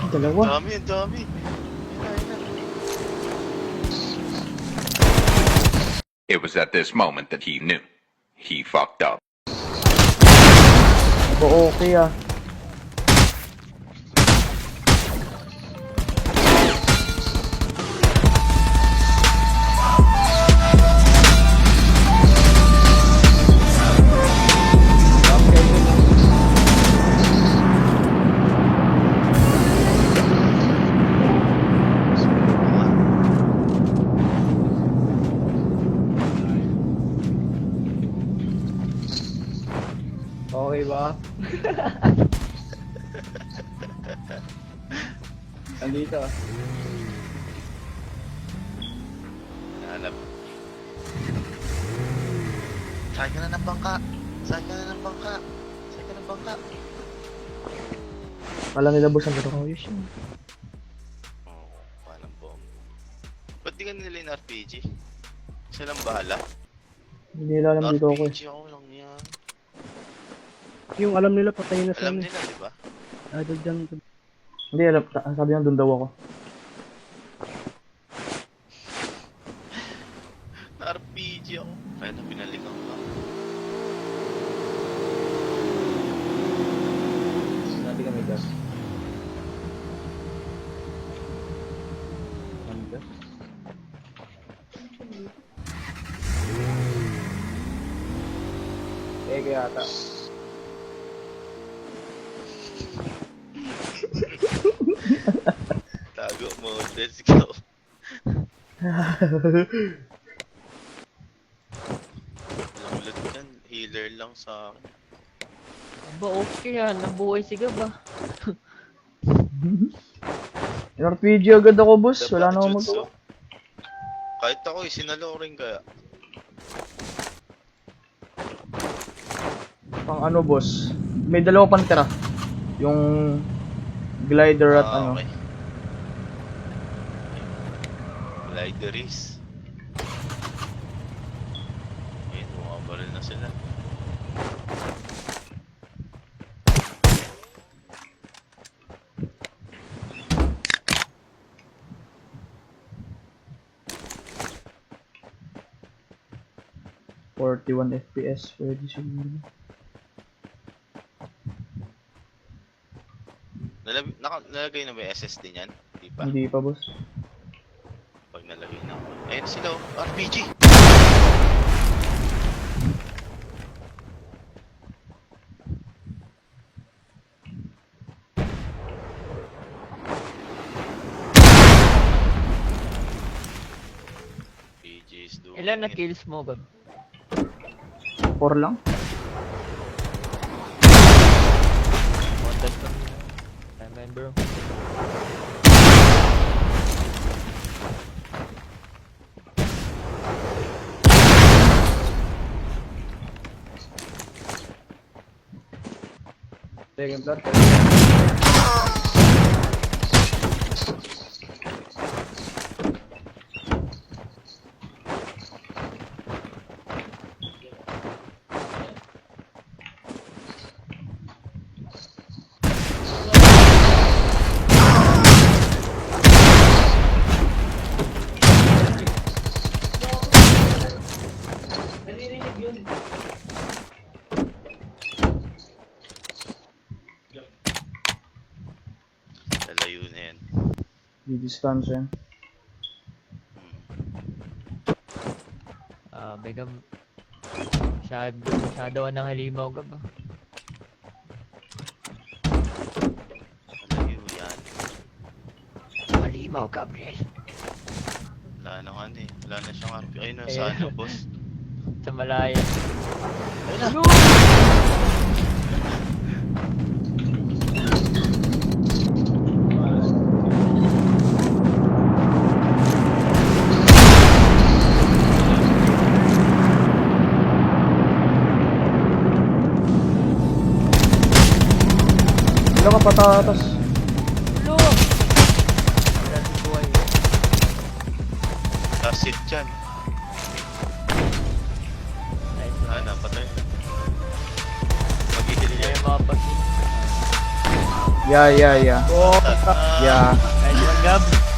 Dalawa. Dami, ang dami. It was at this moment that he knew. He fucked up. Oo, okay ah. Okay ba? Andito. Hanap. Saan ka na ng bangka? Saan ka na ng bangka? Saan ka ng bangka? Kala nila boss ang gano'n ayos yun. Oo, paano bomb? Ba't di ka nila yung RPG? Silang bahala. Hindi nila alam dito ako eh. RPG ako lang yan. Yung alam nila patay na sa Alam ano. nila, di ba? Idol dyan. Hindi alam, sabi niya doon daw ako. RPG ako. Kaya na binalikan ko lang. Sabi kami gas. Ano gas? Kaya ata. Tago mo, let's go. Lamulad yan, healer lang sa akin. Ba okay yan, nabuhay si Gab ah. RPG agad ako boss, wala na akong Jutsu. magawa. Kahit ako sinalo rin kaya. Pang ano boss, may dalawa pang tira. Yung glider at ano. Okay. Glideries. Ayun, bumabaril na sila. .41 FPS, pwede siguro. Nalagay na ba yung SSD niyan? Hindi pa. Hindi pa boss. Pag nalagay na ako. Ayun sila oh, RPG! RPG is doing Ilan na it. kills mo Gab? 4 lang? Content ka. I remember. Second floor. Lalayo na yan. Di distansya. Gab. Masyado ka ng halimaw Gab ah. Lalayo yan. Halimaw Gabriel. Wala na ano eh. Wala na siyang RP. Ayun na Ayun. sa ano boss. Sa Malaya. Ayun na! Wala ka patatas. Hello! Wala si buhay. Last hit dyan. Nice Ah, one. napatay. Mag-i-heal Kaya yan. yung mga pag Yeah. Oh, Yeah. kahit lang Gab.